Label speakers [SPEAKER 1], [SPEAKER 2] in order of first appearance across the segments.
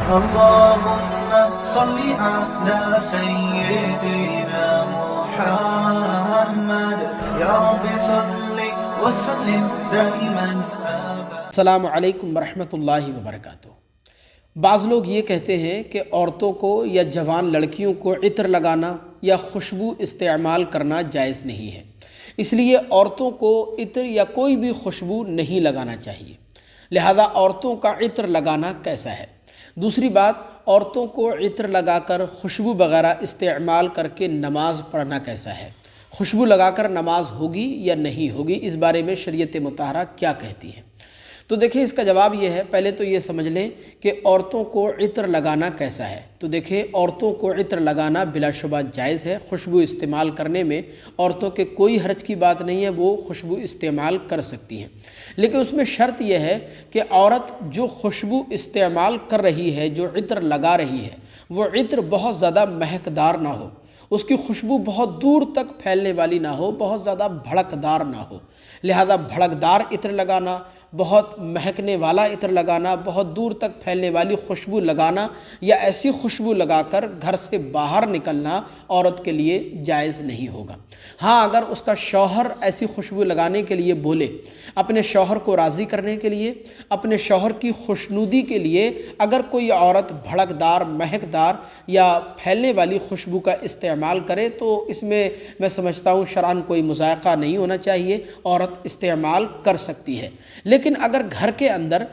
[SPEAKER 1] اللهم صل على سيدنا محمد يا رب صل وسلم دائما أبدا۔
[SPEAKER 2] السلام علیکم ورحمۃ اللہ وبرکاتہ۔ بعض لوگ یہ کہتے ہیں کہ عورتوں کو یا جوان لڑکیوں کو عطر لگانا یا خوشبو استعمال کرنا جائز نہیں ہے، اس لیے عورتوں کو عطر یا کوئی بھی خوشبو نہیں لگانا چاہیے۔ لہذا عورتوں کا عطر لگانا کیسا ہے؟ دوسری بات، عورتوں کو عطر لگا کر خوشبو وغیرہ استعمال کر کے نماز پڑھنا کیسا ہے؟ خوشبو لگا کر نماز ہوگی یا نہیں ہوگی؟ اس بارے میں شریعت مطہرہ کیا کہتی ہے؟ تو دیکھیں، اس کا جواب یہ ہے، پہلے تو یہ سمجھ لیں کہ عورتوں کو عطر لگانا کیسا ہے۔ تو دیکھیں، عورتوں کو عطر لگانا بلا شبہ جائز ہے۔ خوشبو استعمال کرنے میں عورتوں کے کوئی حرج کی بات نہیں ہے، وہ خوشبو استعمال کر سکتی ہیں، لیکن اس میں شرط یہ ہے کہ عورت جو خوشبو استعمال کر رہی ہے، جو عطر لگا رہی ہے، وہ عطر بہت زیادہ مہکدار نہ ہو، اس کی خوشبو بہت دور تک پھیلنے والی نہ ہو، بہت زیادہ بھڑکدار نہ ہو۔ لہذا بھڑکدار عطر لگانا، بہت مہکنے والا عطر لگانا، بہت دور تک پھیلنے والی خوشبو لگانا یا ایسی خوشبو لگا کر گھر سے باہر نکلنا عورت کے لیے جائز نہیں ہوگا۔ ہاں، اگر اس کا شوہر ایسی خوشبو لگانے کے لیے بولے، اپنے شوہر کو راضی کرنے کے لیے، اپنے شوہر کی خوشنودی کے لیے اگر کوئی عورت بھڑکدار، مہکدار یا پھیلنے والی خوشبو کا استعمال کرے تو اس میں سمجھتا ہوں شرعاً کوئی مضائقہ نہیں ہونا چاہیے، عورت استعمال کر سکتی ہے۔ لیکن اگر گھر کے اندر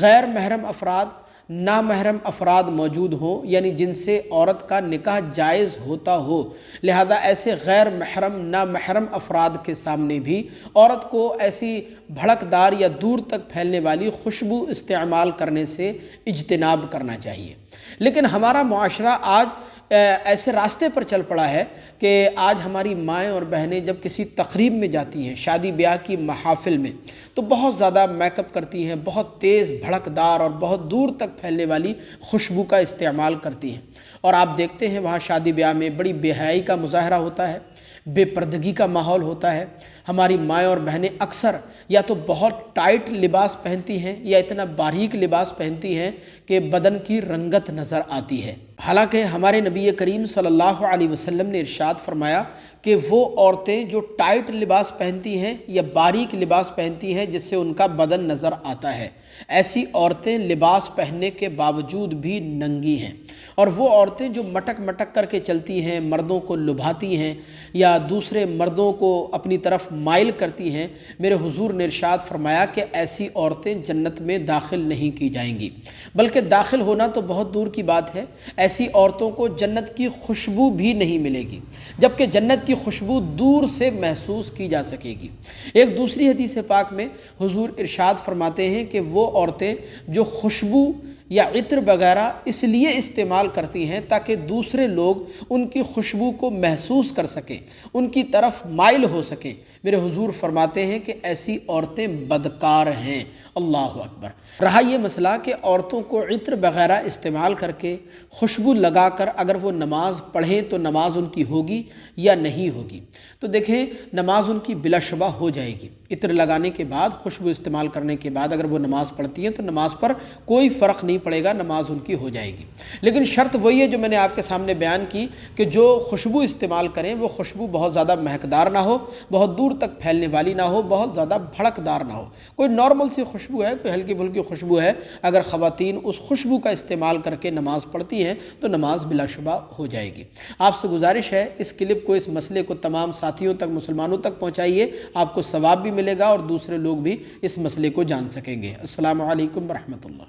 [SPEAKER 2] غیر محرم افراد، نامحرم افراد موجود ہوں، یعنی جن سے عورت کا نکاح جائز ہوتا ہو، لہذا ایسے غیر محرم، نامحرم افراد کے سامنے بھی عورت کو ایسی بھڑکدار یا دور تک پھیلنے والی خوشبو استعمال کرنے سے اجتناب کرنا چاہیے۔ لیکن ہمارا معاشرہ آج ایسے راستے پر چل پڑا ہے کہ آج ہماری مائیں اور بہنیں جب کسی تقریب میں جاتی ہیں، شادی بیاہ کی محافل میں، تو بہت زیادہ میک اپ کرتی ہیں، بہت تیز، بھڑکدار اور بہت دور تک پھیلنے والی خوشبو کا استعمال کرتی ہیں، اور آپ دیکھتے ہیں وہاں شادی بیاہ میں بڑی بے حیائی کا مظاہرہ ہوتا ہے، بے پردگی کا ماحول ہوتا ہے۔ ہماری مائیں اور بہنیں اکثر یا تو بہت ٹائٹ لباس پہنتی ہیں یا اتنا باریک لباس پہنتی ہیں کہ بدن کی رنگت نظر آتی ہے۔ حالانکہ ہمارے نبی کریم صلی اللہ علیہ وسلم نے ارشاد فرمایا کہ وہ عورتیں جو ٹائٹ لباس پہنتی ہیں یا باریک لباس پہنتی ہیں جس سے ان کا بدن نظر آتا ہے، ایسی عورتیں لباس پہننے کے باوجود بھی ننگی ہیں۔ اور وہ عورتیں جو مٹک مٹک کر کے چلتی ہیں، مردوں کو لبھاتی ہیں یا دوسرے مردوں کو اپنی طرف مائل کرتی ہیں، میرے حضور نے ارشاد فرمایا کہ ایسی عورتیں جنت میں داخل نہیں کی جائیں گی، بلکہ داخل ہونا تو بہت دور کی بات ہے، ایسی عورتوں کو جنت کی خوشبو بھی نہیں ملے گی، جبکہ جنت کی خوشبو دور سے محسوس کی جا سکے گی۔ ایک دوسری حدیث پاک میں حضور ارشاد فرماتے ہیں کہ وہ عورتیں جو خوشبو یا عطر وغیرہ اس لیے استعمال کرتی ہیں تاکہ دوسرے لوگ ان کی خوشبو کو محسوس کر سکیں، ان کی طرف مائل ہو سکیں، میرے حضور فرماتے ہیں کہ ایسی عورتیں بدکار ہیں۔ اللہ اکبر۔ رہا یہ مسئلہ کہ عورتوں کو عطر وغیرہ استعمال کر کے خوشبو لگا کر اگر وہ نماز پڑھیں تو نماز ان کی ہوگی یا نہیں ہوگی؟ تو دیکھیں، نماز ان کی بلا شبہ ہو جائے گی۔ عطر لگانے کے بعد، خوشبو استعمال کرنے کے بعد اگر وہ نماز پڑھتی ہیں تو نماز پر کوئی فرق نہیں پڑے گا، نماز ان کی ہو جائے گی۔ لیکن شرط وہی ہے جو میں نے آپ کے سامنے بیان کی کہ جو خوشبو استعمال کریں وہ خوشبو بہت زیادہ مہکدار نہ ہو، بہت دور تک پھیلنے والی نہ ہو، بہت زیادہ بھڑکدار نہ ہو۔ کوئی نارمل سی خوشبو ہے، کوئی ہلکی پھلکی خوشبو ہے، اگر خواتین اس خوشبو کا استعمال کر کے نماز پڑھتی ہیں تو نماز بلا شبہ ہو جائے گی۔ آپ سے گزارش ہے اس کلپ کو، اس مسئلے کو تمام ساتھیوں تک، مسلمانوں تک پہنچائیے، آپ کو ثواب بھی ملے گا اور دوسرے لوگ بھی اس مسئلے کو جان سکیں گے۔ السلام علیکم ورحمۃ اللہ۔